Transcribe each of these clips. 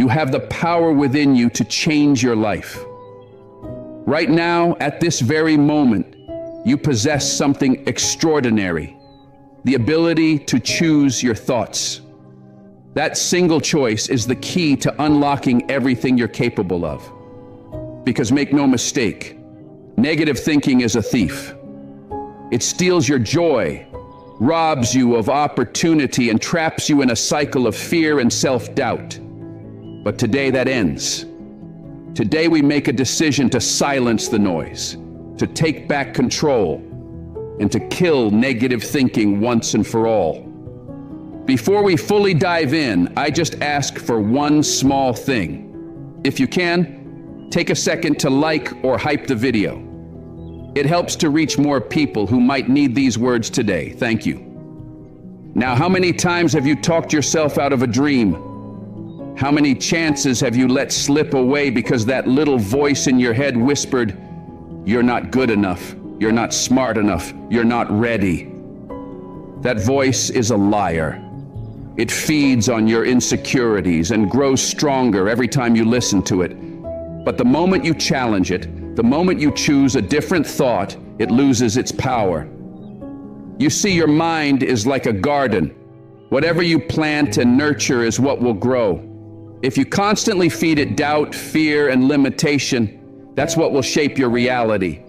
have the power within you to change your life. Right now, at this very moment, you possess something extraordinary, the ability to choose your thoughts. That single choice is the key to unlocking everything you're capable of. Because make no mistake, negative thinking is a thief. It steals your joy, robs you of opportunity, and traps you in a cycle of fear and self-doubt. But today that ends. Today we make a decision to silence the noise, to take back control, and to kill negative thinking once and for all. Before we fully dive in, I just ask for one small thing. If you can, take a second to like or hype the video. It helps to reach more people who might need these words today. Thank you. Now, how many times have you talked yourself out of a dream? How many chances have you let slip away because that little voice in your head whispered, "You're not good enough, you're not smart enough, you're not ready"? That voice is a liar. It feeds on your insecurities and grows stronger every time you listen to it. But the moment you challenge it, the moment you choose a different thought, it loses its power. You see, your mind is like a garden. Whatever you plant and nurture is what will grow. If you constantly feed it doubt, fear, and limitation, that's what will shape your reality.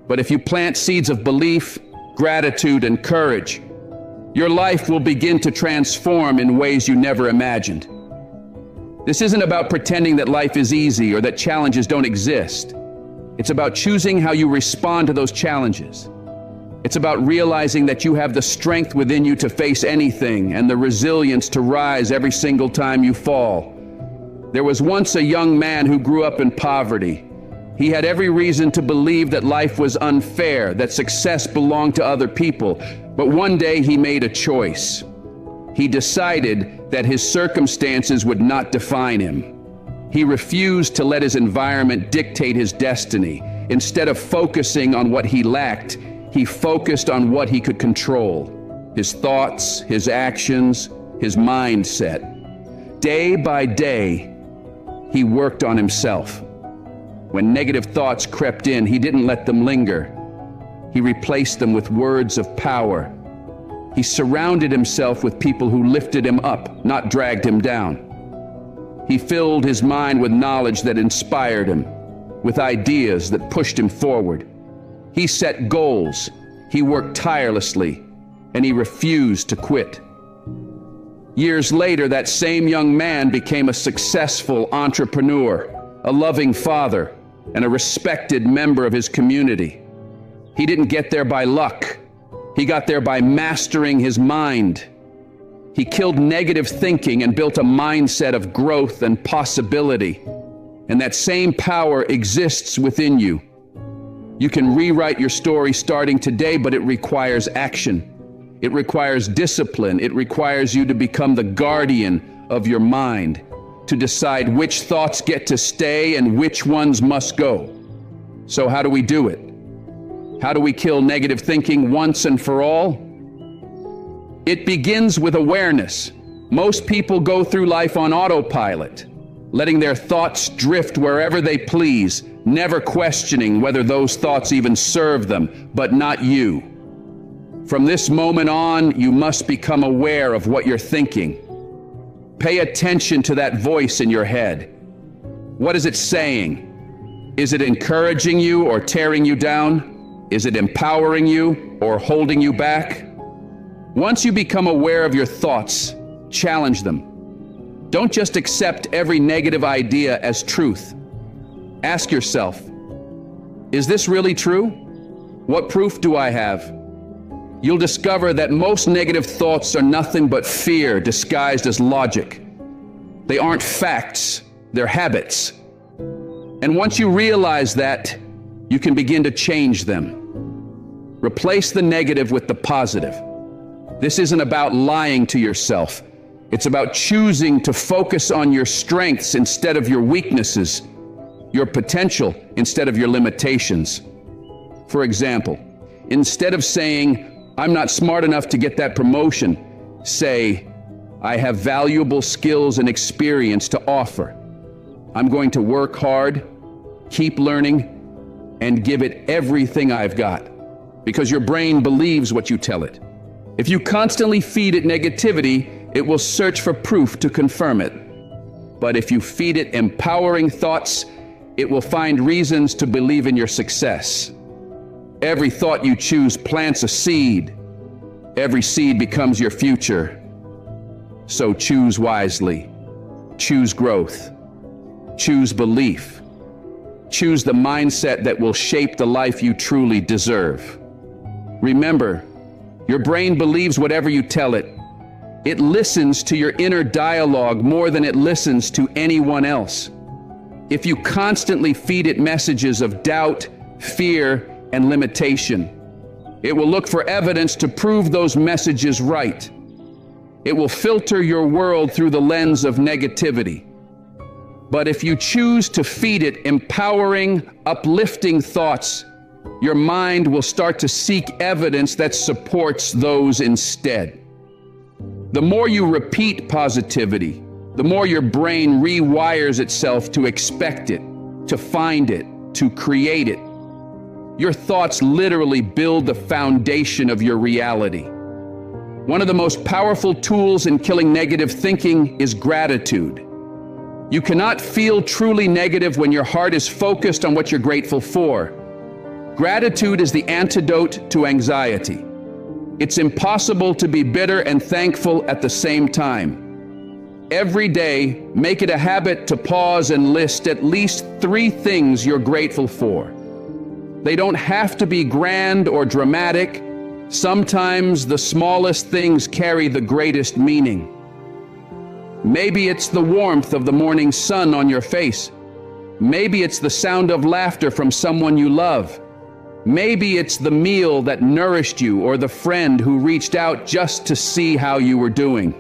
But if you plant seeds of belief, gratitude, and courage, your life will begin to transform in ways you never imagined. This isn't about pretending that life is easy or that challenges don't exist. It's about choosing how you respond to those challenges. It's about realizing that you have the strength within you to face anything and the resilience to rise every single time you fall. There was once a young man who grew up in poverty. He had every reason to believe that life was unfair, that success belonged to other people. But one day he made a choice. He decided that his circumstances would not define him. He refused to let his environment dictate his destiny. Instead of focusing on what he lacked, he focused on what he could control: his thoughts, his actions, his mindset. Day by day, he worked on himself. When negative thoughts crept in, he didn't let them linger. He replaced them with words of power. He surrounded himself with people who lifted him up, not dragged him down. He filled his mind with knowledge that inspired him, with ideas that pushed him forward. He set goals, he worked tirelessly, and he refused to quit. Years later, that same young man became a successful entrepreneur, a loving father, and a respected member of his community. He didn't get there by luck. He got there by mastering his mind. He killed negative thinking and built a mindset of growth and possibility. And that same power exists within you. You can rewrite your story starting today, but it requires action. It requires discipline. It requires you to become the guardian of your mind, to decide which thoughts get to stay and which ones must go. So how do we do it? How do we kill negative thinking once and for all? It begins with awareness. Most people go through life on autopilot, letting their thoughts drift wherever they please, never questioning whether those thoughts even serve them, but not you. From this moment on, you must become aware of what you're thinking. Pay attention to that voice in your head. What is it saying? Is it encouraging you or tearing you down? Is it empowering you or holding you back? Once you become aware of your thoughts, challenge them. Don't just accept every negative idea as truth. Ask yourself, is this really true? What proof do I have? You'll discover that most negative thoughts are nothing but fear disguised as logic. They aren't facts, they're habits. And once you realize that, you can begin to change them. Replace the negative with the positive. This isn't about lying to yourself. It's about choosing to focus on your strengths instead of your weaknesses, your potential instead of your limitations. For example, instead of saying, "I'm not smart enough to get that promotion," say, I have valuable skills and experience to offer. I'm going to work hard, keep learning, and give it everything I've got. Because your brain believes what you tell it. If you constantly feed it negativity, it will search for proof to confirm it. But if you feed it empowering thoughts, it will find reasons to believe in your success. Every thought you choose plants a seed. Every seed becomes your future. So choose wisely. Choose growth. Choose belief. Choose the mindset that will shape the life you truly deserve. Remember, your brain believes whatever you tell it. It listens to your inner dialogue more than it listens to anyone else. If you constantly feed it messages of doubt, fear, and limitation, it will look for evidence to prove those messages right. It will filter your world through the lens of negativity. But if you choose to feed it empowering, uplifting thoughts, your mind will start to seek evidence that supports those instead. The more you repeat positivity, the more your brain rewires itself to expect it, to find it, to create it. Your thoughts literally build the foundation of your reality. One of the most powerful tools in killing negative thinking is gratitude. You cannot feel truly negative when your heart is focused on what you're grateful for. Gratitude is the antidote to anxiety. It's impossible to be bitter and thankful at the same time. Every day, make it a habit to pause and list at least 3 things you're grateful for. They don't have to be grand or dramatic. Sometimes the smallest things carry the greatest meaning. Maybe it's the warmth of the morning sun on your face. Maybe it's the sound of laughter from someone you love. Maybe it's the meal that nourished you or the friend who reached out just to see how you were doing.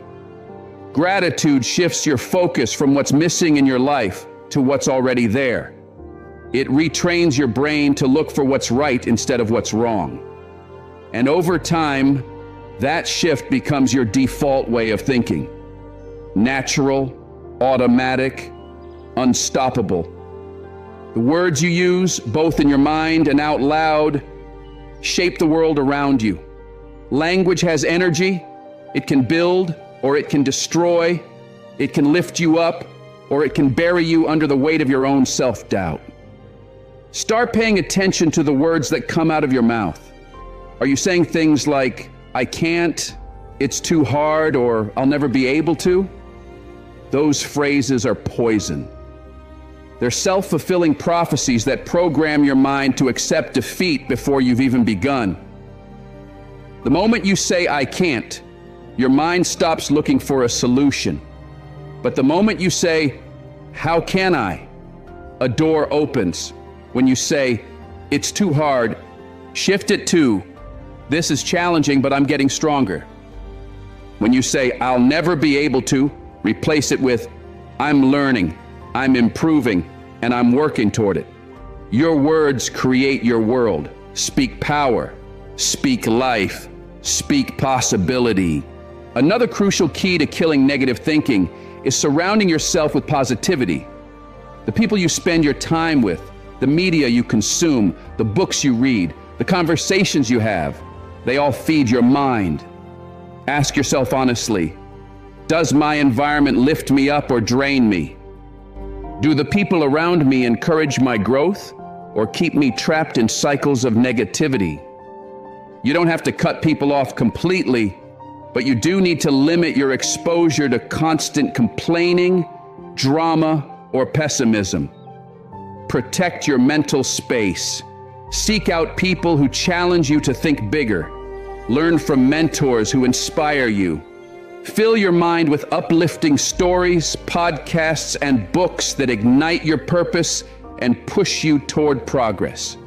Gratitude shifts your focus from what's missing in your life to what's already there. It retrains your brain to look for what's right instead of what's wrong. And over time, that shift becomes your default way of thinking. Natural, automatic, unstoppable. The words you use, both in your mind and out loud, shape the world around you. Language has energy. It can build or it can destroy. It can lift you up or it can bury you under the weight of your own self-doubt. Start paying attention to the words that come out of your mouth. Are you saying things like, I can't, it's too hard, or I'll never be able to? Those phrases are poison. They're self-fulfilling prophecies that program your mind to accept defeat before you've even begun. The moment you say, I can't, your mind stops looking for a solution. But the moment you say, how can I? A door opens. When you say, it's too hard, shift it to, this is challenging, but I'm getting stronger. When you say, I'll never be able to, replace it with, I'm learning, I'm improving, and I'm working toward it. Your words create your world. Speak power, speak life, speak possibility. Another crucial key to killing negative thinking is surrounding yourself with positivity. The people you spend your time with, the media you consume, the books you read, the conversations you have, they all feed your mind. Ask yourself honestly, does my environment lift me up or drain me? Do the people around me encourage my growth or keep me trapped in cycles of negativity? You don't have to cut people off completely, but you do need to limit your exposure to constant complaining, drama, or pessimism. Protect your mental space. Seek out people who challenge you to think bigger. Learn from mentors who inspire you. Fill your mind with uplifting stories, podcasts, and books that ignite your purpose and push you toward progress.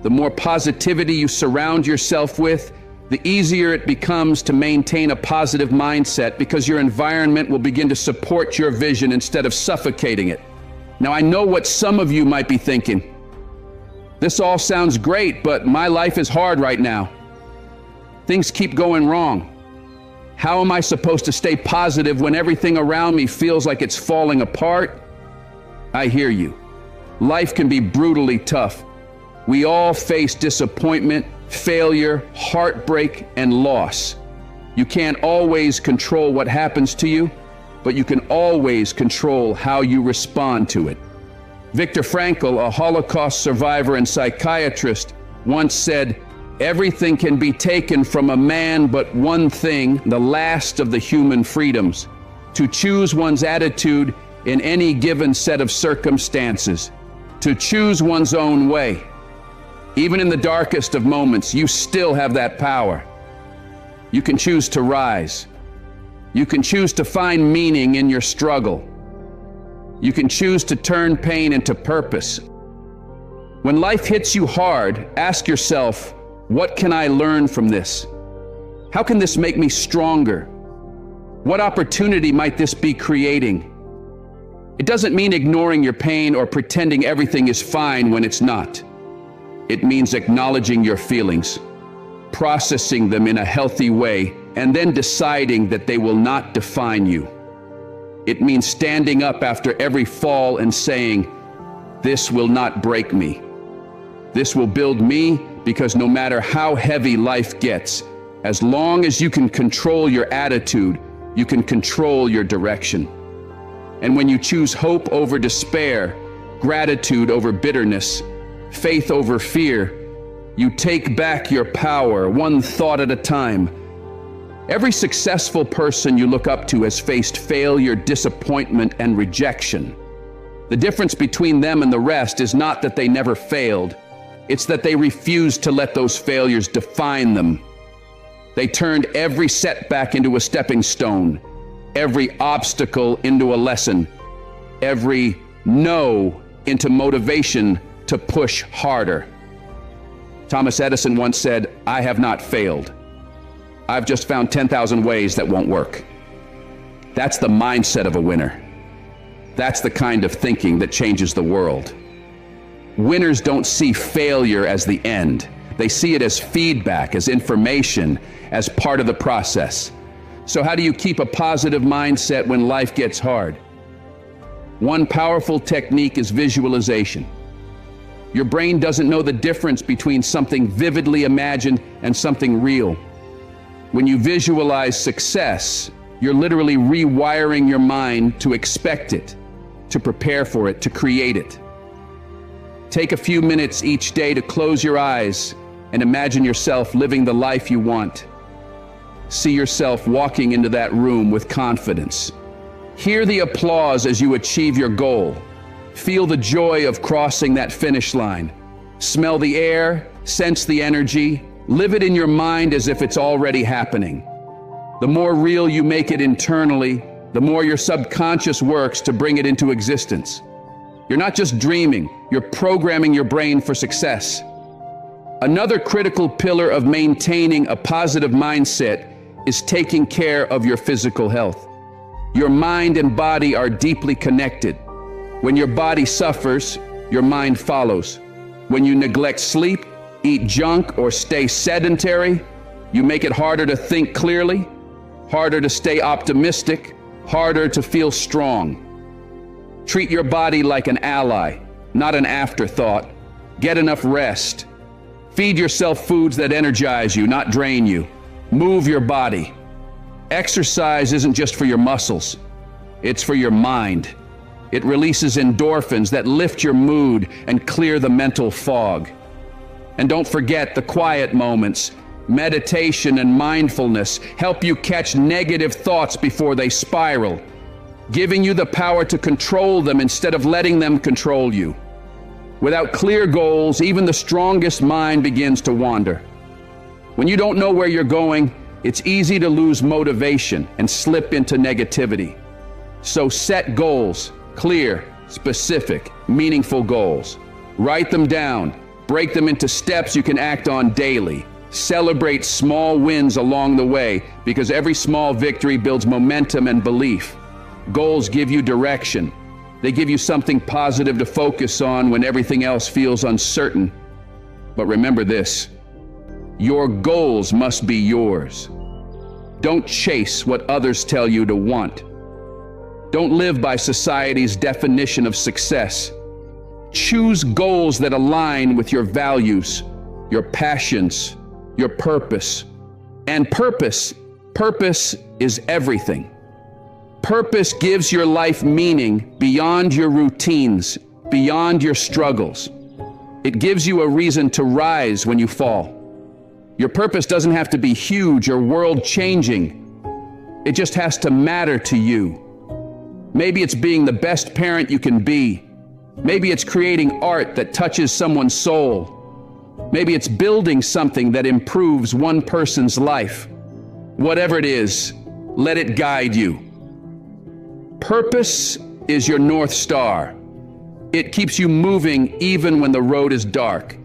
The more positivity you surround yourself with, the easier it becomes to maintain a positive mindset because your environment will begin to support your vision instead of suffocating it. Now, I know what some of you might be thinking. This all sounds great, but my life is hard right now. Things keep going wrong. How am I supposed to stay positive when everything around me feels like it's falling apart? I hear you. Life can be brutally tough. We all face disappointment, failure, heartbreak, and loss. You can't always control what happens to you, but you can always control how you respond to it. Viktor Frankl, a Holocaust survivor and psychiatrist, once said, "Everything can be taken from a man but one thing, the last of the human freedoms, to choose one's attitude in any given set of circumstances, to choose one's own way." Even in the darkest of moments, you still have that power. You can choose to rise. You can choose to find meaning in your struggle. You can choose to turn pain into purpose. When life hits you hard, ask yourself, what can I learn from this? How can this make me stronger? What opportunity might this be creating? It doesn't mean ignoring your pain or pretending everything is fine when it's not. It means acknowledging your feelings, processing them in a healthy way, and then deciding that they will not define you. It means standing up after every fall and saying, "This will not break me. This will build me, because no matter how heavy life gets, as long as you can control your attitude, you can control your direction." And when you choose hope over despair, gratitude over bitterness, faith over fear, you take back your power one thought at a time. Every successful person you look up to has faced failure, disappointment, and rejection. The difference between them and the rest is not that they never failed. It's that they refused to let those failures define them. They turned every setback into a stepping stone, every obstacle into a lesson, every no into motivation to push harder. Thomas Edison once said, "I have not failed. I've just found 10,000 ways that won't work." That's the mindset of a winner. That's the kind of thinking that changes the world. Winners don't see failure as the end. They see it as feedback, as information, as part of the process. So how do you keep a positive mindset when life gets hard? One powerful technique is visualization. Your brain doesn't know the difference between something vividly imagined and something real. When you visualize success, you're literally rewiring your mind to expect it, to prepare for it, to create it. Take a few minutes each day to close your eyes and imagine yourself living the life you want. See yourself walking into that room with confidence. Hear the applause as you achieve your goal. Feel the joy of crossing that finish line. Smell the air, sense the energy, live it in your mind as if it's already happening. The more real you make it internally, the more your subconscious works to bring it into existence. You're not just dreaming, you're programming your brain for success. Another critical pillar of maintaining a positive mindset is taking care of your physical health. Your mind and body are deeply connected. When your body suffers, your mind follows. When you neglect sleep, eat junk, or stay sedentary, you make it harder to think clearly, harder to stay optimistic, harder to feel strong. Treat your body like an ally, not an afterthought. Get enough rest. Feed yourself foods that energize you, not drain you. Move your body. Exercise isn't just for your muscles, it's for your mind. It releases endorphins that lift your mood and clear the mental fog. And don't forget the quiet moments. Meditation and mindfulness help you catch negative thoughts before they spiral, giving you the power to control them instead of letting them control you. Without clear goals, even the strongest mind begins to wander. When you don't know where you're going, it's easy to lose motivation and slip into negativity. So set goals, clear, specific, meaningful goals. Write them down, break them into steps you can act on daily. Celebrate small wins along the way, because every small victory builds momentum and belief. Goals give you direction. They give you something positive to focus on when everything else feels uncertain. But remember this, your goals must be yours. Don't chase what others tell you to want. Don't live by society's definition of success. Choose goals that align with your values, your passions, your purpose. And purpose is everything. Purpose gives your life meaning beyond your routines, beyond your struggles. It gives you a reason to rise when you fall. Your purpose doesn't have to be huge or world-changing. It just has to matter to you. Maybe it's being the best parent you can be. Maybe it's creating art that touches someone's soul. Maybe it's building something that improves one person's life. Whatever it is, let it guide you. Purpose is your North Star. It keeps you moving even when the road is dark.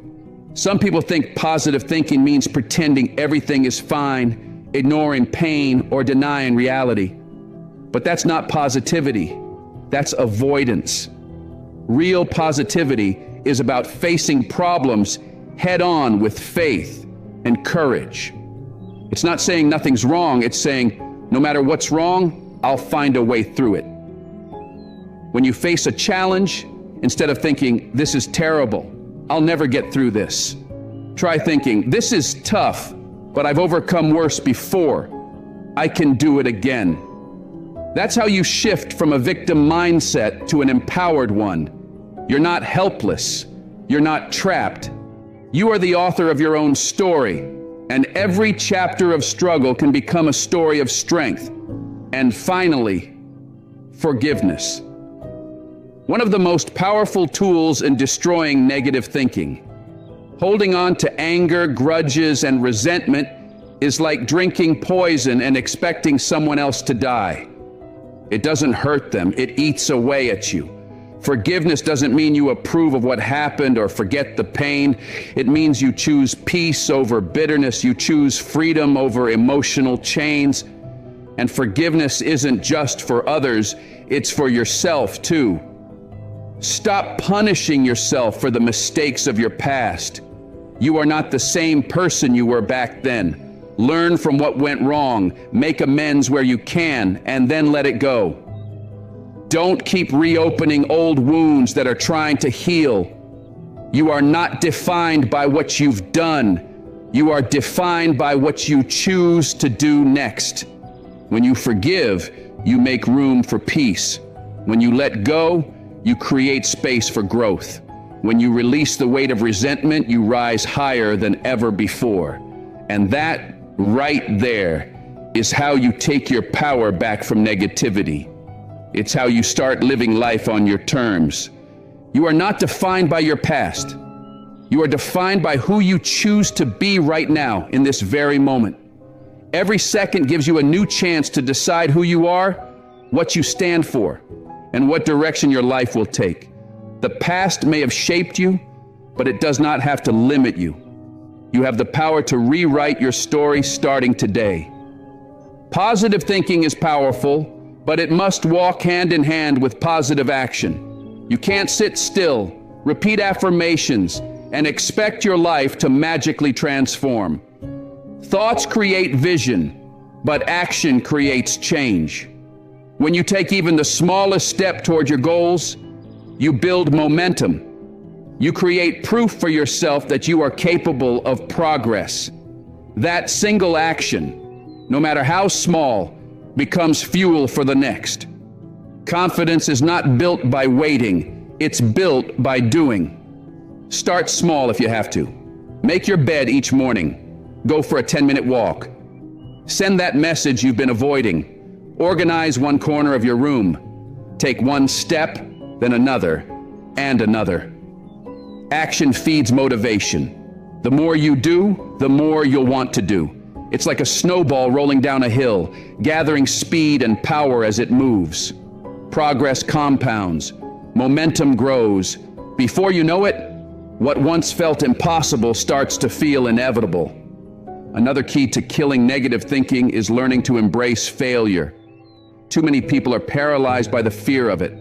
Some people think positive thinking means pretending everything is fine, ignoring pain, or denying reality. But that's not positivity. That's avoidance. Real positivity is about facing problems head-on with faith and courage. It's not saying nothing's wrong. It's saying, no matter what's wrong, I'll find a way through it. When you face a challenge, instead of thinking, this is terrible, I'll never get through this, try thinking, this is tough, but I've overcome worse before. I can do it again. That's how you shift from a victim mindset to an empowered one. You're not helpless. You're not trapped. You are the author of your own story, and every chapter of struggle can become a story of strength. And finally, forgiveness. One of the most powerful tools in destroying negative thinking. Holding on to anger, grudges, and resentment is like drinking poison and expecting someone else to die. It doesn't hurt them, it eats away at you. Forgiveness doesn't mean you approve of what happened or forget the pain. It means you choose peace over bitterness. You choose freedom over emotional chains. And forgiveness isn't just for others, it's for yourself too. Stop punishing yourself for the mistakes of your past. You are not the same person you were back then. Learn from what went wrong, make amends where you can, and then let it go. Don't keep reopening old wounds that are trying to heal. You are not defined by what you've done. You are defined by what you choose to do next. When you forgive, you make room for peace. When you let go, you create space for growth. When you release the weight of resentment, you rise higher than ever before. And that right there is how you take your power back from negativity. It's how you start living life on your terms. You are not defined by your past. You are defined by who you choose to be right now in this very moment. Every second gives you a new chance to decide who you are, what you stand for, and what direction your life will take. The past may have shaped you, but it does not have to limit you. You have the power to rewrite your story starting today. Positive thinking is powerful, but it must walk hand in hand with positive action. You can't sit still, repeat affirmations, and expect your life to magically transform. Thoughts create vision, but action creates change. When you take even the smallest step toward your goals, you build momentum. You create proof for yourself that you are capable of progress. That single action, no matter how small, becomes fuel for the next. Confidence is not built by waiting, it's built by doing. Start small if you have to. Make your bed each morning. Go for a 10-minute walk. Send that message you've been avoiding. Organize one corner of your room. Take one step, then another, and another. Action feeds motivation. The more you do, the more you'll want to do. It's like a snowball rolling down a hill, gathering speed and power as it moves. Progress compounds. Momentum grows. Before you know it, what once felt impossible starts to feel inevitable. Another key to killing negative thinking is learning to embrace failure. Too many people are paralyzed by the fear of it.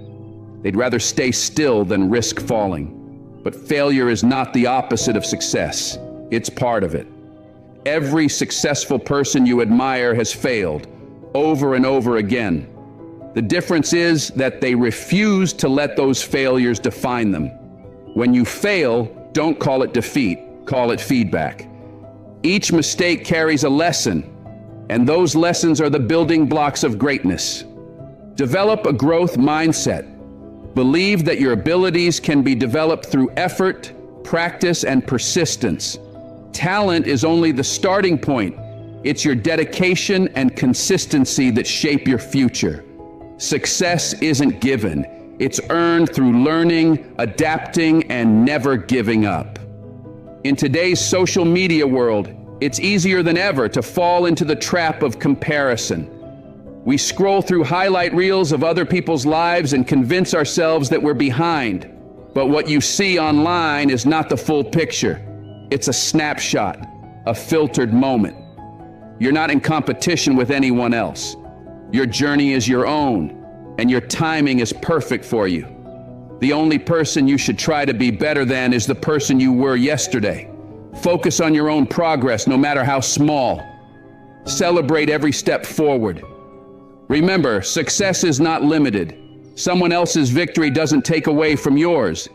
They'd rather stay still than risk falling. But failure is not the opposite of success. It's part of it. Every successful person you admire has failed, over and over again. The difference is that they refuse to let those failures define them. When you fail, don't call it defeat, call it feedback. Each mistake carries a lesson, and those lessons are the building blocks of greatness. Develop a growth mindset. Believe that your abilities can be developed through effort, practice, and persistence. Talent is only the starting point. It's your dedication and consistency that shape your future. Success isn't given. It's earned through learning, adapting, and never giving up. In today's social media world, it's easier than ever to fall into the trap of comparison. We scroll through highlight reels of other people's lives and convince ourselves that we're behind. But what you see online is not the full picture. It's a snapshot, a filtered moment. You're not in competition with anyone else. Your journey is your own, and your timing is perfect for you. The only person you should try to be better than is the person you were yesterday. Focus on your own progress, no matter how small. Celebrate every step forward. Remember, success is not limited. Someone else's victory doesn't take away from yours.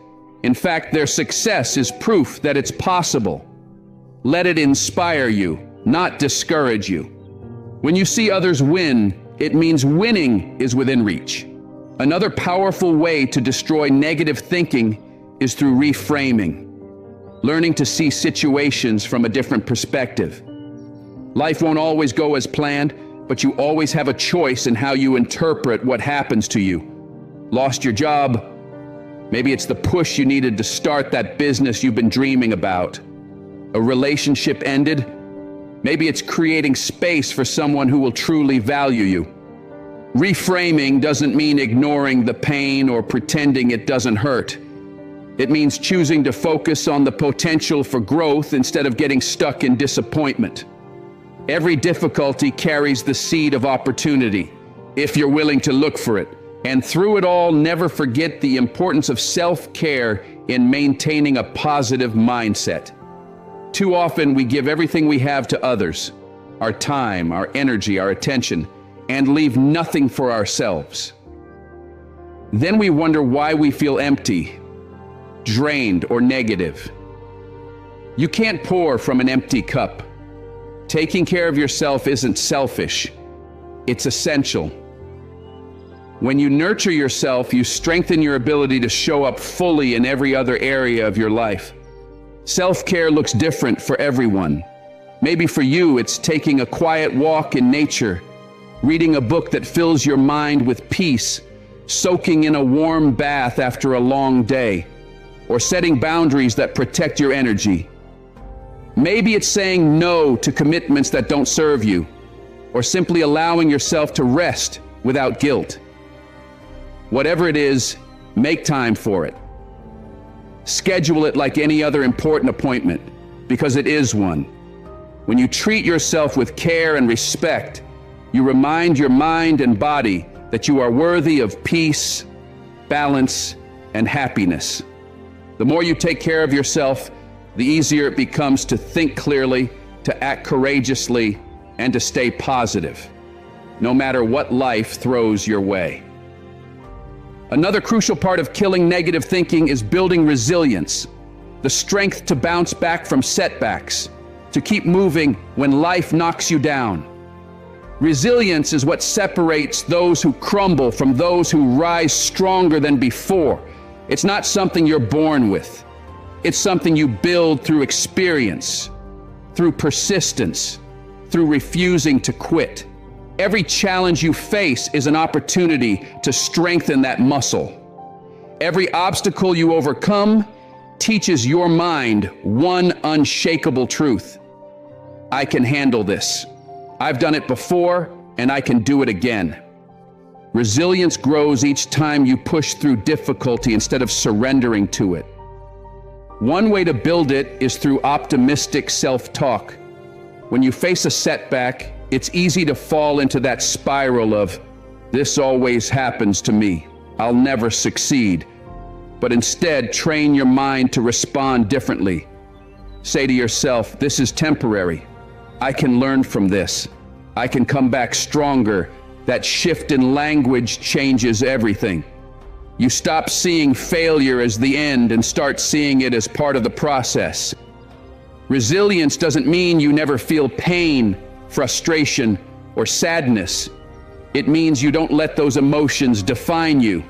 In fact, their success is proof that it's possible. Let it inspire you, not discourage you. When you see others win, it means winning is within reach. Another powerful way to destroy negative thinking is through reframing, learning to see situations from a different perspective. Life won't always go as planned, but you always have a choice in how you interpret what happens to you. Lost your job? Maybe it's the push you needed to start that business you've been dreaming about. A relationship ended? Maybe it's creating space for someone who will truly value you. Reframing doesn't mean ignoring the pain or pretending it doesn't hurt. It means choosing to focus on the potential for growth instead of getting stuck in disappointment. Every difficulty carries the seed of opportunity, if you're willing to look for it. And through it all, never forget the importance of self-care in maintaining a positive mindset. Too often we give everything we have to others, our time, our energy, our attention, and leave nothing for ourselves. Then we wonder why we feel empty, drained, or negative. You can't pour from an empty cup. Taking care of yourself isn't selfish, it's essential. When you nurture yourself, you strengthen your ability to show up fully in every other area of your life. Self-care looks different for everyone. Maybe for you, it's taking a quiet walk in nature, reading a book that fills your mind with peace, soaking in a warm bath after a long day, or setting boundaries that protect your energy. Maybe it's saying no to commitments that don't serve you, or simply allowing yourself to rest without guilt. Whatever it is, make time for it. Schedule it like any other important appointment, because it is one. When you treat yourself with care and respect, you remind your mind and body that you are worthy of peace, balance, and happiness. The more you take care of yourself, the easier it becomes to think clearly, to act courageously, and to stay positive, no matter what life throws your way. Another crucial part of killing negative thinking is building resilience, the strength to bounce back from setbacks, to keep moving when life knocks you down. Resilience is what separates those who crumble from those who rise stronger than before. It's not something you're born with. It's something you build through experience, through persistence, through refusing to quit. Every challenge you face is an opportunity to strengthen that muscle. Every obstacle you overcome teaches your mind one unshakable truth: I can handle this. I've done it before, and I can do it again. Resilience grows each time you push through difficulty instead of surrendering to it. One way to build it is through optimistic self-talk. When you face a setback, it's easy to fall into that spiral of, "This always happens to me. I'll never succeed." But instead, train your mind to respond differently. Say to yourself, "This is temporary. I can learn from this. I can come back stronger. That shift in language changes everything. You stop seeing failure as the end and start seeing it as part of the process. Resilience doesn't mean you never feel pain, frustration, or sadness. It means you don't let those emotions define you.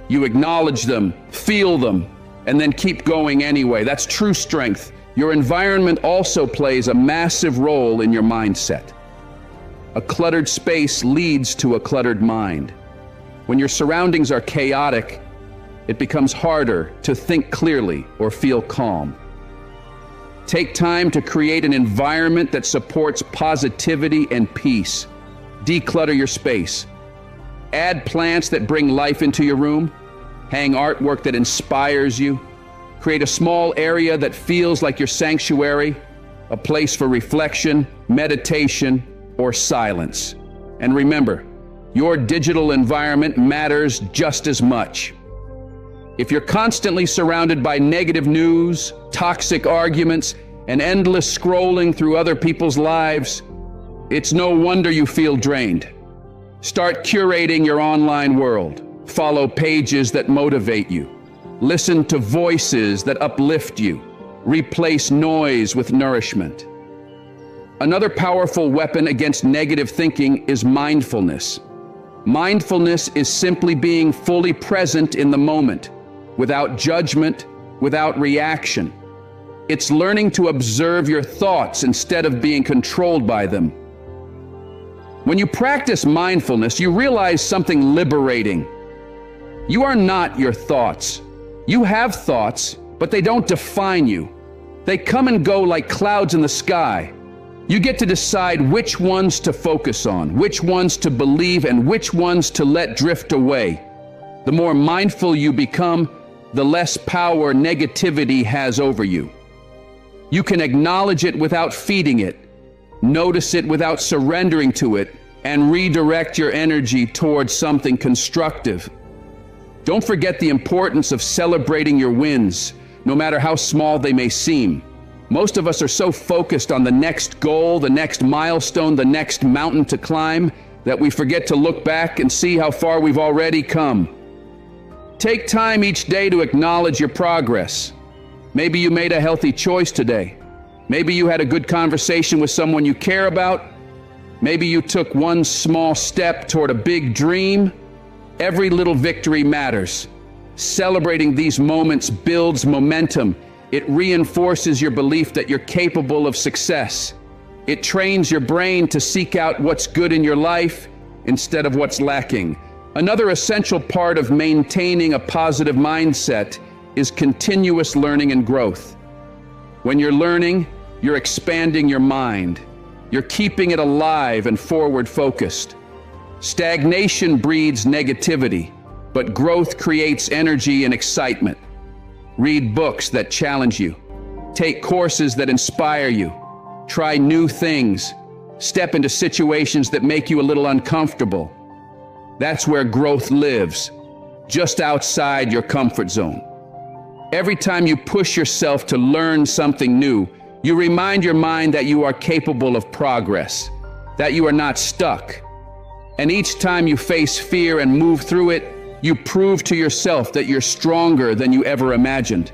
You acknowledge them, feel them, and then keep going anyway. That's true strength. Your environment also plays a massive role in your mindset. A cluttered space leads to a cluttered mind. When your surroundings are chaotic, it becomes harder to think clearly or feel calm. Take time to create an environment that supports positivity and peace. Declutter your space. Add plants that bring life into your room. Hang artwork that inspires you. Create a small area that feels like your sanctuary, a place for reflection, meditation, or silence. And remember, your digital environment matters just as much. If you're constantly surrounded by negative news, toxic arguments, and endless scrolling through other people's lives, it's no wonder you feel drained. Start curating your online world. Follow pages that motivate you. Listen to voices that uplift you. Replace noise with nourishment. Another powerful weapon against negative thinking is mindfulness. Mindfulness is simply being fully present in the moment, without judgment, without reaction. It's learning to observe your thoughts instead of being controlled by them. When you practice mindfulness, you realize something liberating. You are not your thoughts. You have thoughts, but they don't define you. They come and go like clouds in the sky. You get to decide which ones to focus on, which ones to believe, and which ones to let drift away. The more mindful you become, the less power negativity has over you. You can acknowledge it without feeding it, notice it without surrendering to it, and redirect your energy towards something constructive. Don't forget the importance of celebrating your wins, no matter how small they may seem. Most of us are so focused on the next goal, the next milestone, the next mountain to climb, that we forget to look back and see how far we've already come. Take time each day to acknowledge your progress. Maybe you made a healthy choice today. Maybe you had a good conversation with someone you care about. Maybe you took one small step toward a big dream. Every little victory matters. Celebrating these moments builds momentum. It reinforces your belief that you're capable of success. It trains your brain to seek out what's good in your life instead of what's lacking. Another essential part of maintaining a positive mindset is continuous learning and growth. When you're learning, you're expanding your mind. You're keeping it alive and forward focused. Stagnation breeds negativity, but growth creates energy and excitement. Read books that challenge you. Take courses that inspire you. Try new things. Step into situations that make you a little uncomfortable. That's where growth lives, just outside your comfort zone. Every time you push yourself to learn something new, you remind your mind that you are capable of progress, that you are not stuck. And each time you face fear and move through it, you prove to yourself that you're stronger than you ever imagined.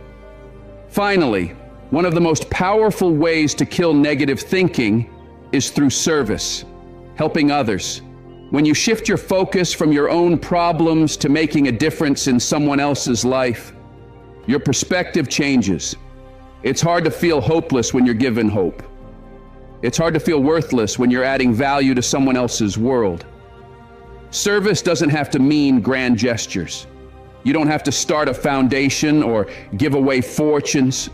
Finally, one of the most powerful ways to kill negative thinking is through service, helping others. When you shift your focus from your own problems to making a difference in someone else's life, your perspective changes. It's hard to feel hopeless when you're given hope. It's hard to feel worthless when you're adding value to someone else's world. Service doesn't have to mean grand gestures. You don't have to start a foundation or give away fortunes.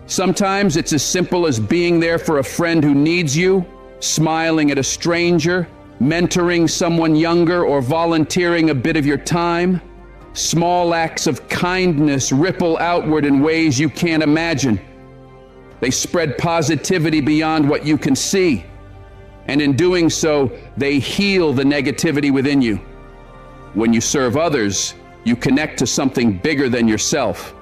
Sometimes it's as simple as being there for a friend who needs you, smiling at a stranger, mentoring someone younger, or volunteering a bit of your time. Small acts of kindness ripple outward in ways you can't imagine. They spread positivity beyond what you can see. And in doing so, they heal the negativity within you. When you serve others, you connect to something bigger than yourself.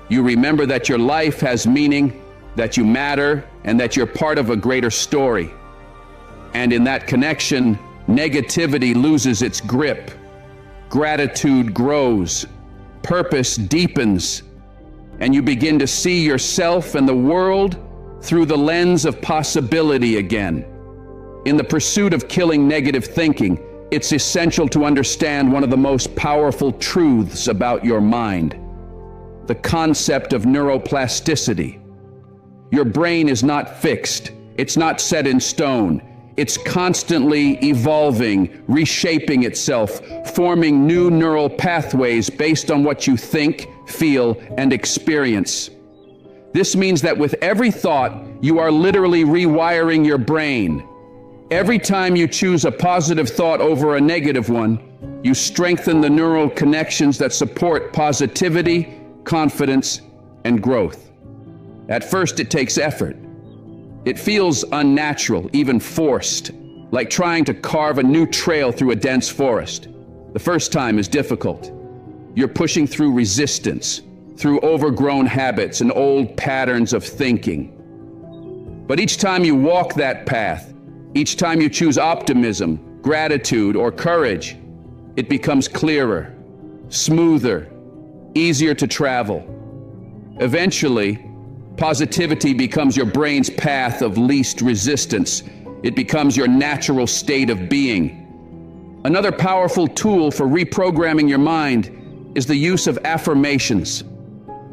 You remember that your life has meaning, that you matter, and that you're part of a greater story. And in that connection, negativity loses its grip, gratitude grows, purpose deepens, and you begin to see yourself and the world through the lens of possibility again. In the pursuit of killing negative thinking, it's essential to understand one of the most powerful truths about your mind: the concept of neuroplasticity. Your brain is not fixed, it's not set in stone. It's constantly evolving, reshaping itself, forming new neural pathways based on what you think, feel, and experience. This means that with every thought, you are literally rewiring your brain. Every time you choose a positive thought over a negative one, you strengthen the neural connections that support positivity, confidence, and growth. At first, it takes effort. It feels unnatural, even forced, like trying to carve a new trail through a dense forest. The first time is difficult. You're pushing through resistance, through overgrown habits and old patterns of thinking. But each time you walk that path, each time you choose optimism, gratitude, or courage, it becomes clearer, smoother, easier to travel. Eventually, positivity becomes your brain's path of least resistance. It becomes your natural state of being. Another powerful tool for reprogramming your mind is the use of affirmations.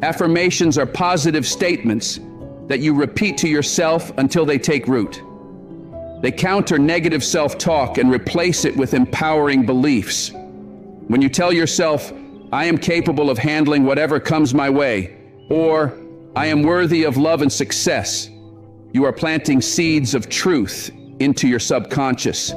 Affirmations are positive statements that you repeat to yourself until they take root. They counter negative self-talk and replace it with empowering beliefs. When you tell yourself, "I am capable of handling whatever comes my way," or "I am worthy of love and success," you are planting seeds of truth into your subconscious.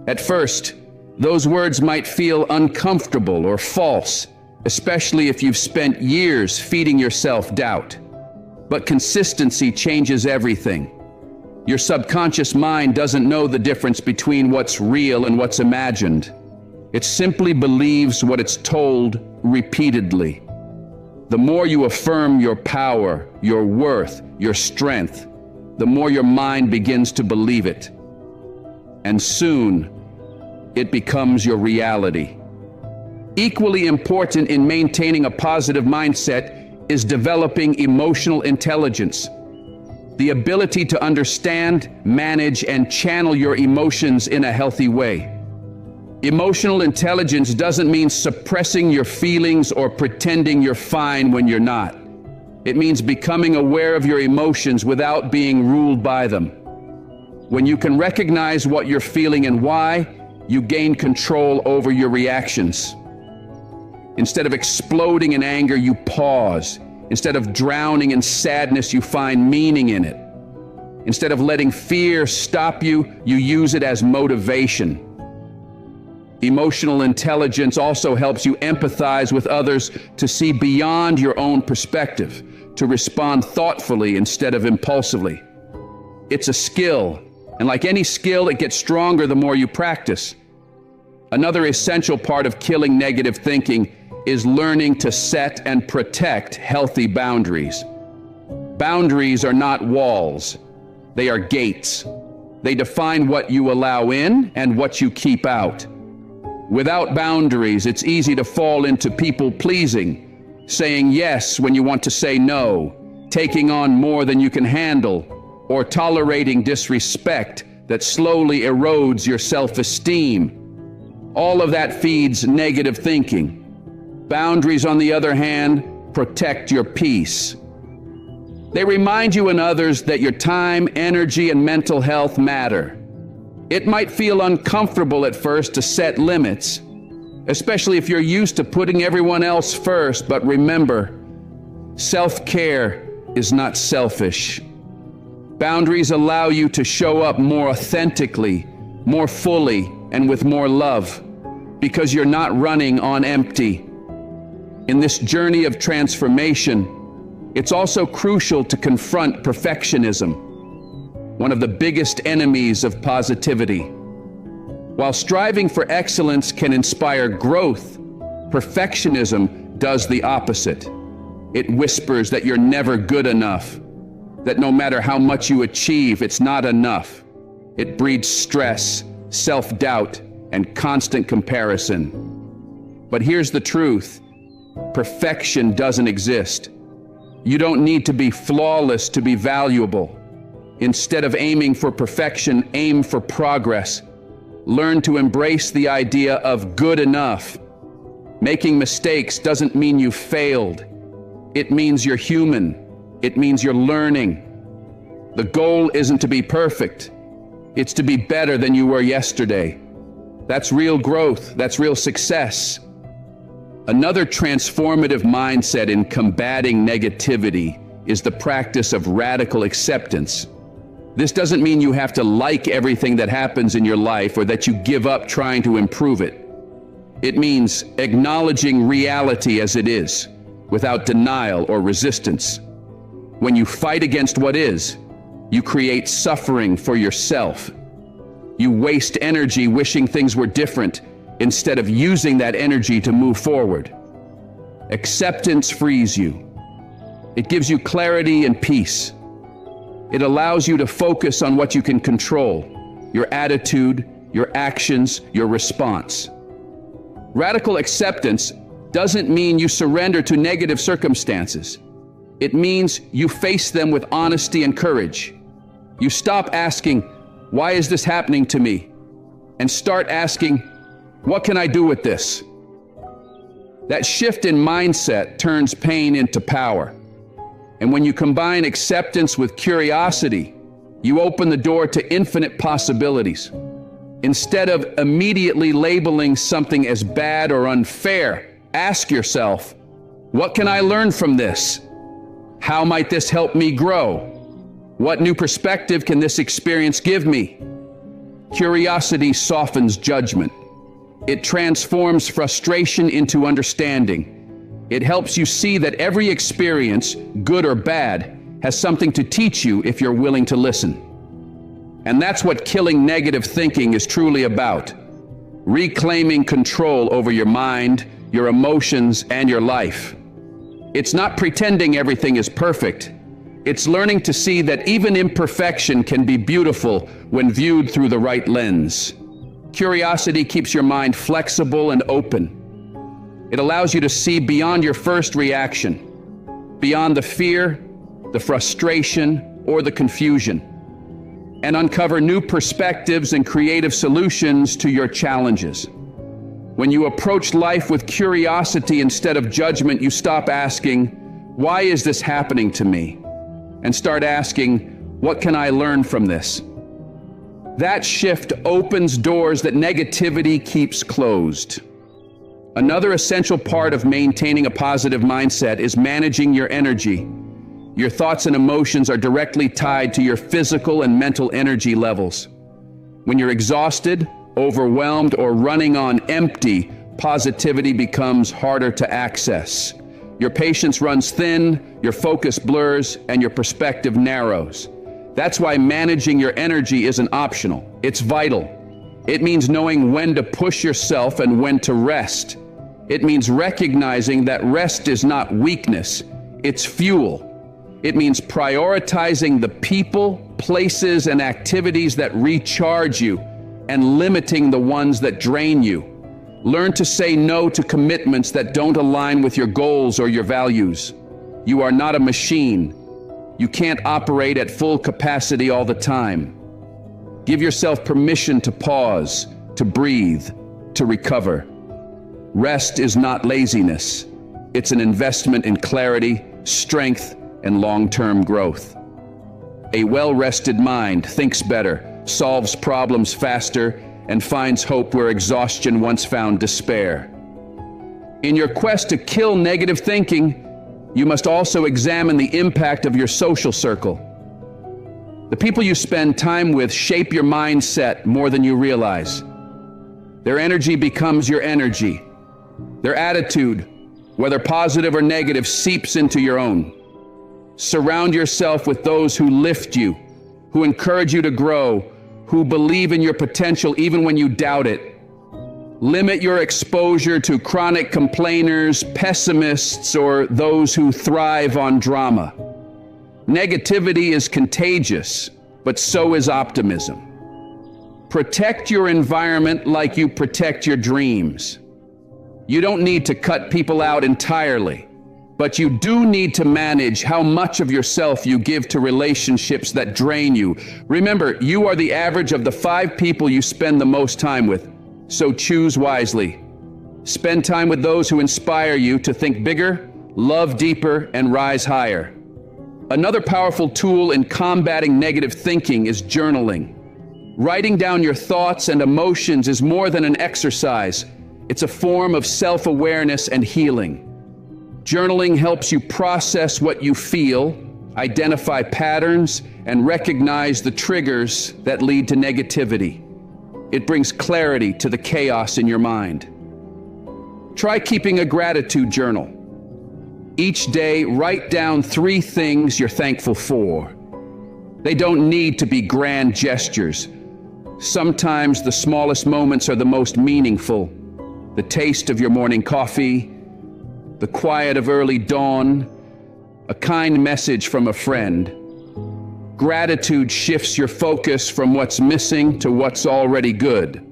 At first, those words might feel uncomfortable or false, especially if you've spent years feeding yourself doubt. But consistency changes everything. Your subconscious mind doesn't know the difference between what's real and what's imagined. It simply believes what it's told repeatedly. The more you affirm your power, your worth, your strength, the more your mind begins to believe it. And soon, it becomes your reality. Equally important in maintaining a positive mindset is developing emotional intelligence. The ability to understand, manage, and channel your emotions in a healthy way. Emotional intelligence doesn't mean suppressing your feelings or pretending you're fine when you're not. It means becoming aware of your emotions without being ruled by them. When you can recognize what you're feeling and why, you gain control over your reactions. Instead of exploding in anger, you pause. Instead of drowning in sadness, you find meaning in it. Instead of letting fear stop you, you use it as motivation. Emotional intelligence also helps you empathize with others, to see beyond your own perspective, to respond thoughtfully instead of impulsively. It's a skill, and like any skill, it gets stronger the more you practice. Another essential part of killing negative thinking is learning to set and protect healthy boundaries. Boundaries are not walls, they are gates. They define what you allow in and what you keep out. Without boundaries, it's easy to fall into people-pleasing, saying yes when you want to say no, taking on more than you can handle, or tolerating disrespect that slowly erodes your self-esteem. All of that feeds negative thinking. Boundaries, on the other hand, protect your peace. They remind you and others that your time, energy, and mental health matter. It might feel uncomfortable at first to set limits, especially if you're used to putting everyone else first, but remember, self-care is not selfish. Boundaries allow you to show up more authentically, more fully, and with more love, because you're not running on empty. In this journey of transformation, it's also crucial to confront perfectionism, one of the biggest enemies of positivity. While striving for excellence can inspire growth, perfectionism does the opposite. It whispers that you're never good enough, that no matter how much you achieve, it's not enough. It breeds stress, self-doubt, and constant comparison. But here's the truth. Perfection doesn't exist. You don't need to be flawless to be valuable. Instead of aiming for perfection, aim for progress. Learn to embrace the idea of good enough. Making mistakes doesn't mean you failed. It means you're human. It means you're learning. The goal isn't to be perfect. It's to be better than you were yesterday. That's real growth. That's real success. Another transformative mindset in combating negativity is the practice of radical acceptance. This doesn't mean you have to like everything that happens in your life or that you give up trying to improve it. It means acknowledging reality as it is, without denial or resistance. When you fight against what is, you create suffering for yourself. You waste energy wishing things were different instead of using that energy to move forward. Acceptance frees you. It gives you clarity and peace. It allows you to focus on what you can control, your attitude, your actions, your response. Radical acceptance doesn't mean you surrender to negative circumstances. It means you face them with honesty and courage. You stop asking, "Why is this happening to me?" and start asking, "What can I do with this?" That shift in mindset turns pain into power. And when you combine acceptance with curiosity, you open the door to infinite possibilities. Instead of immediately labeling something as bad or unfair, ask yourself, what can I learn from this? How might this help me grow? What new perspective can this experience give me? Curiosity softens judgment. It transforms frustration into understanding. It helps you see that every experience, good or bad, has something to teach you if you're willing to listen. And that's what killing negative thinking is truly about. Reclaiming control over your mind, your emotions, and your life. It's not pretending everything is perfect. It's learning to see that even imperfection can be beautiful when viewed through the right lens. Curiosity keeps your mind flexible and open. It allows you to see beyond your first reaction, beyond the fear, the frustration, or the confusion, and uncover new perspectives and creative solutions to your challenges. When you approach life with curiosity instead of judgment, you stop asking, "Why is this happening to me?" and start asking, "What can I learn from this?" That shift opens doors that negativity keeps closed. Another essential part of maintaining a positive mindset is managing your energy. Your thoughts and emotions are directly tied to your physical and mental energy levels. When you're exhausted, overwhelmed, or running on empty, positivity becomes harder to access. Your patience runs thin, your focus blurs, and your perspective narrows. That's why managing your energy isn't optional. It's vital. It means knowing when to push yourself and when to rest. It means recognizing that rest is not weakness, it's fuel. It means prioritizing the people, places, and activities that recharge you and limiting the ones that drain you. Learn to say no to commitments that don't align with your goals or your values. You are not a machine. You can't operate at full capacity all the time. Give yourself permission to pause, to breathe, to recover. Rest is not laziness. It's an investment in clarity, strength, and long-term growth. A well-rested mind thinks better, solves problems faster, and finds hope where exhaustion once found despair. In your quest to kill negative thinking, you must also examine the impact of your social circle. The people you spend time with shape your mindset more than you realize. Their energy becomes your energy. Their attitude, whether positive or negative, seeps into your own. Surround yourself with those who lift you, who encourage you to grow, who believe in your potential even when you doubt it. Limit your exposure to chronic complainers, pessimists, or those who thrive on drama. Negativity is contagious, but so is optimism. Protect your environment like you protect your dreams. You don't need to cut people out entirely, but you do need to manage how much of yourself you give to relationships that drain you. Remember, you are the average of the 5 people you spend the most time with, so choose wisely. Spend time with those who inspire you to think bigger, love deeper, and rise higher. Another powerful tool in combating negative thinking is journaling. Writing down your thoughts and emotions is more than an exercise. It's a form of self-awareness and healing. Journaling helps you process what you feel, identify patterns, and recognize the triggers that lead to negativity. It brings clarity to the chaos in your mind. Try keeping a gratitude journal. Each day, write down 3 things you're thankful for. They don't need to be grand gestures. Sometimes the smallest moments are the most meaningful. The taste of your morning coffee, the quiet of early dawn, a kind message from a friend. Gratitude shifts your focus from what's missing to what's already good.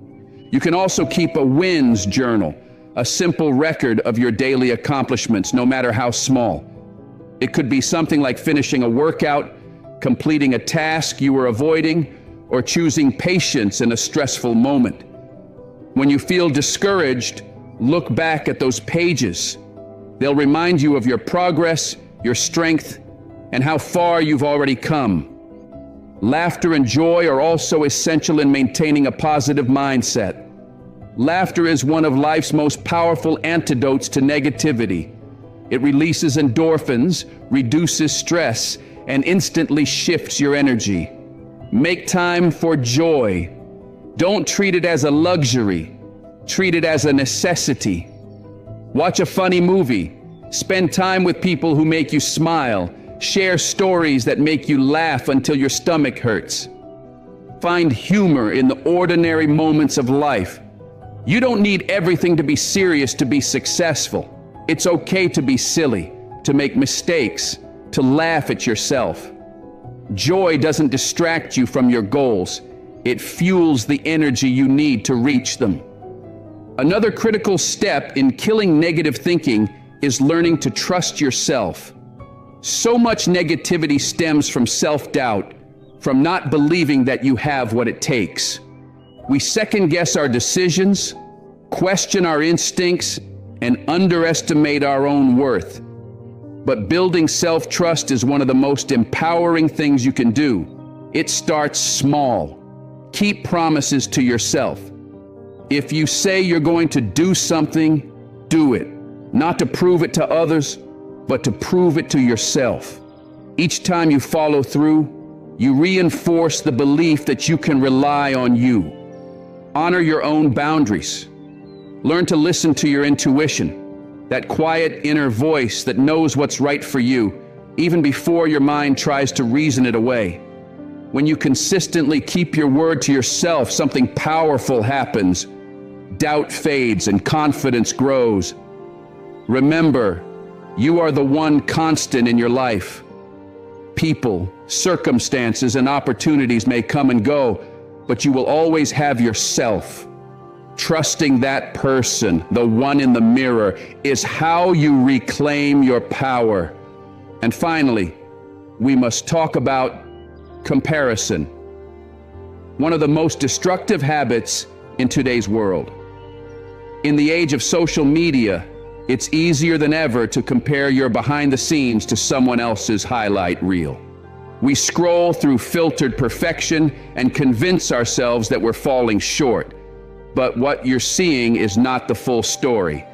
You can also keep a wins journal, a simple record of your daily accomplishments, no matter how small. It could be something like finishing a workout, completing a task you were avoiding, or choosing patience in a stressful moment. When you feel discouraged, look back at those pages. They'll remind you of your progress, your strength, and how far you've already come. Laughter and joy are also essential in maintaining a positive mindset. Laughter is one of life's most powerful antidotes to negativity. It releases endorphins, reduces stress, and instantly shifts your energy. Make time for joy. Don't treat it as a luxury. Treat it as a necessity. Watch a funny movie. Spend time with people who make you smile. Share stories that make you laugh until your stomach hurts. Find humor in the ordinary moments of life. You don't need everything to be serious to be successful. It's okay to be silly, to make mistakes, to laugh at yourself. Joy doesn't distract you from your goals. It fuels the energy you need to reach them. Another critical step in killing negative thinking is learning to trust yourself. So much negativity stems from self-doubt, from not believing that you have what it takes. We second-guess our decisions, question our instincts, and underestimate our own worth. But building self-trust is one of the most empowering things you can do. It starts small. Keep promises to yourself. If you say you're going to do something, do it. Not to prove it to others, but to prove it to yourself. Each time you follow through, you reinforce the belief that you can rely on you. Honor your own boundaries. Learn to listen to your intuition, that quiet inner voice that knows what's right for you, even before your mind tries to reason it away. When you consistently keep your word to yourself, something powerful happens. Doubt fades and confidence grows. Remember, you are the one constant in your life. People, circumstances, and opportunities may come and go, but you will always have yourself. Trusting that person, the one in the mirror, is how you reclaim your power. And finally, we must talk about comparison. One of the most destructive habits in today's world. In the age of social media, it's easier than ever to compare your behind the scenes to someone else's highlight reel. We scroll through filtered perfection and convince ourselves that we're falling short. But what you're seeing is not the full story.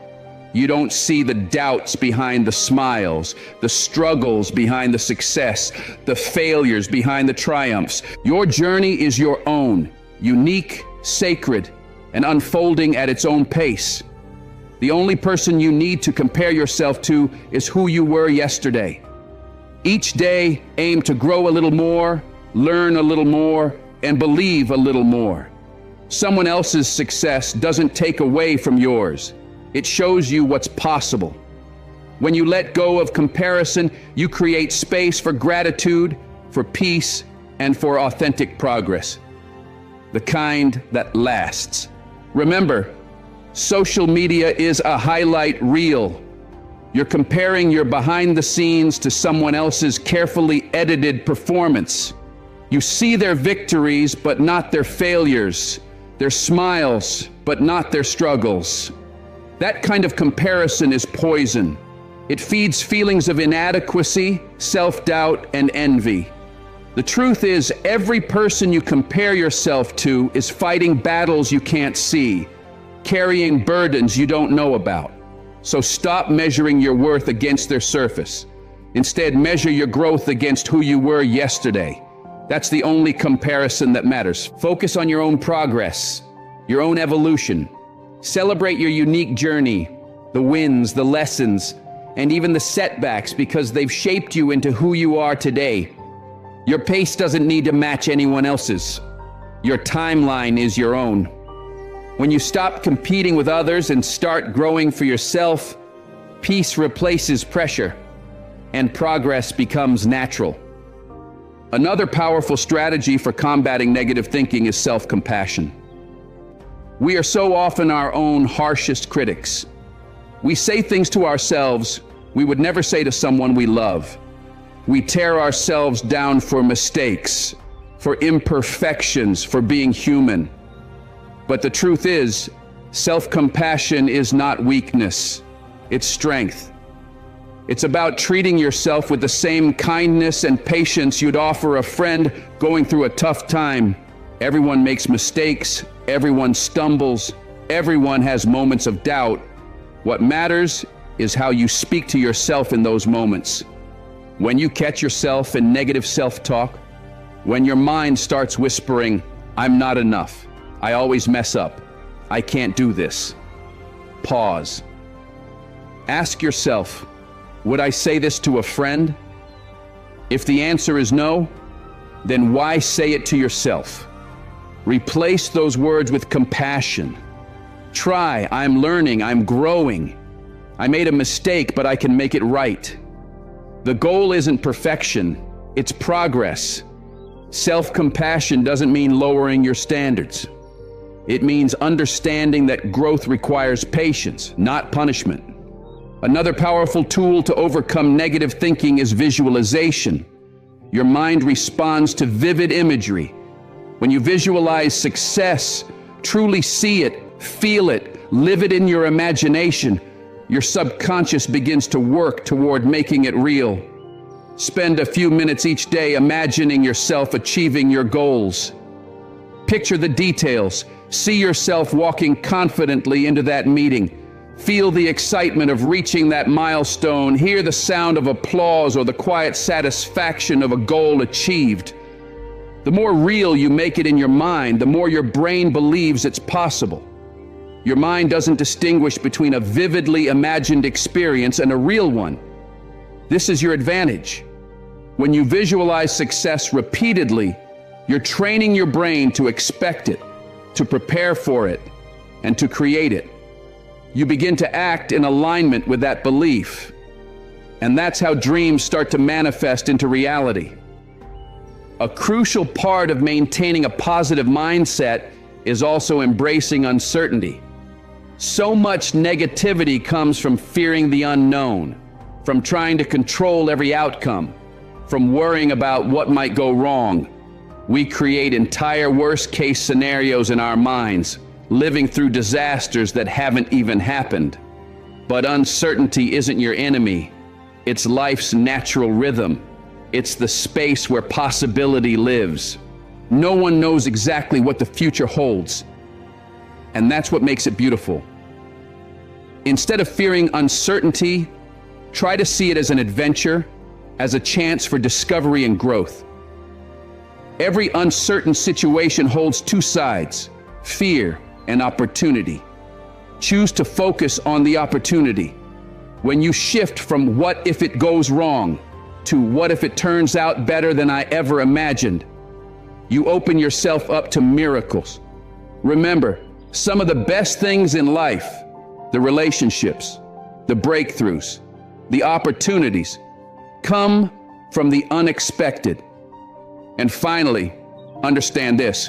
You don't see the doubts behind the smiles, the struggles behind the success, the failures behind the triumphs. Your journey is your own, unique, sacred, and unfolding at its own pace. The only person you need to compare yourself to is who you were yesterday. Each day, aim to grow a little more, learn a little more, and believe a little more. Someone else's success doesn't take away from yours. It shows you what's possible. When you let go of comparison, you create space for gratitude, for peace, and for authentic progress. The kind that lasts. Remember, social media is a highlight reel. You're comparing your behind the scenes to someone else's carefully edited performance. You see their victories, but not their failures, their smiles, but not their struggles. That kind of comparison is poison. It feeds feelings of inadequacy, self-doubt, and envy. The truth is, every person you compare yourself to is fighting battles you can't see, carrying burdens you don't know about. So stop measuring your worth against their surface. Instead, measure your growth against who you were yesterday. That's the only comparison that matters. Focus on your own progress, your own evolution. Celebrate your unique journey, the wins, the lessons, and even the setbacks, because they've shaped you into who you are today. Your pace doesn't need to match anyone else's. Your timeline is your own. When you stop competing with others and start growing for yourself, peace replaces pressure, and progress becomes natural. Another powerful strategy for combating negative thinking is self-compassion. We are so often our own harshest critics. We say things to ourselves we would never say to someone we love. We tear ourselves down for mistakes, for imperfections, for being human. But the truth is, self-compassion is not weakness, it's strength. It's about treating yourself with the same kindness and patience you'd offer a friend going through a tough time. Everyone makes mistakes, everyone stumbles, everyone has moments of doubt. What matters is how you speak to yourself in those moments. When you catch yourself in negative self-talk, when your mind starts whispering, "I'm not enough, I always mess up, I can't do this," pause. Ask yourself, would I say this to a friend? If the answer is no, then why say it to yourself? Replace those words with compassion. Try, I'm learning, I'm growing. I made a mistake, but I can make it right. The goal isn't perfection, it's progress. Self-compassion doesn't mean lowering your standards. It means understanding that growth requires patience, not punishment. Another powerful tool to overcome negative thinking is visualization. Your mind responds to vivid imagery. When you visualize success, truly see it, feel it, live it in your imagination, your subconscious begins to work toward making it real. Spend a few minutes each day imagining yourself achieving your goals. Picture the details. See yourself walking confidently into that meeting. Feel the excitement of reaching that milestone. Hear the sound of applause or the quiet satisfaction of a goal achieved. The more real you make it in your mind, the more your brain believes it's possible. Your mind doesn't distinguish between a vividly imagined experience and a real one. This is your advantage. When you visualize success repeatedly, you're training your brain to expect it, to prepare for it, and to create it. You begin to act in alignment with that belief. And that's how dreams start to manifest into reality. A crucial part of maintaining a positive mindset is also embracing uncertainty. So much negativity comes from fearing the unknown, from trying to control every outcome, from worrying about what might go wrong. We create entire worst-case scenarios in our minds, living through disasters that haven't even happened. But uncertainty isn't your enemy. It's life's natural rhythm. It's the space where possibility lives. No one knows exactly what the future holds. And that's what makes it beautiful. Instead of fearing uncertainty, try to see it as an adventure, as a chance for discovery and growth. Every uncertain situation holds two sides, fear and opportunity. Choose to focus on the opportunity. When you shift from what if it goes wrong to what if it turns out better than I ever imagined, you open yourself up to miracles. Remember, some of the best things in life, the relationships, the breakthroughs, the opportunities come from the unexpected. And finally, understand this.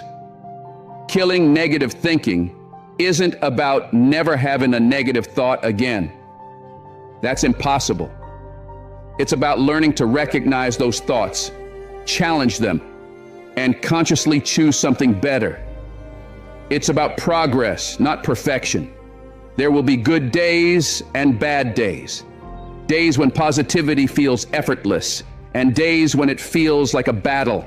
Killing negative thinking isn't about never having a negative thought again. That's impossible. It's about learning to recognize those thoughts, challenge them, and consciously choose something better. It's about progress, not perfection. There will be good days and bad days. Days when positivity feels effortless, and days when it feels like a battle.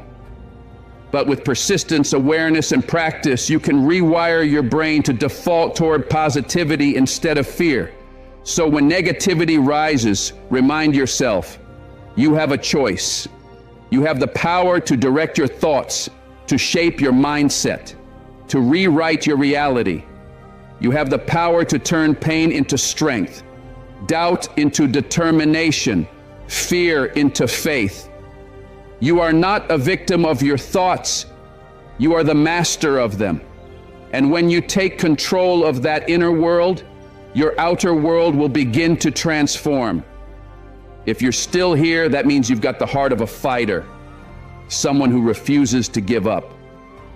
But with persistence, awareness, and practice, you can rewire your brain to default toward positivity instead of fear. So when negativity rises, remind yourself, you have a choice. You have the power to direct your thoughts, to shape your mindset, to rewrite your reality. You have the power to turn pain into strength, doubt into determination, fear into faith. You are not a victim of your thoughts. You are the master of them. And when you take control of that inner world, your outer world will begin to transform. If you're still here, that means you've got the heart of a fighter, someone who refuses to give up.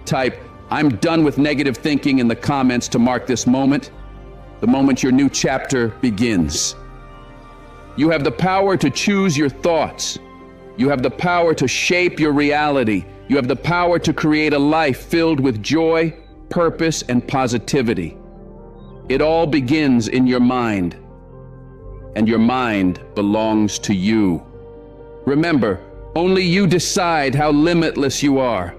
Type, "I'm done with negative thinking" in the comments to mark this moment, the moment your new chapter begins. You have the power to choose your thoughts. You have the power to shape your reality. You have the power to create a life filled with joy, purpose, and positivity. It all begins in your mind, and your mind belongs to you. Remember, only you decide how limitless you are.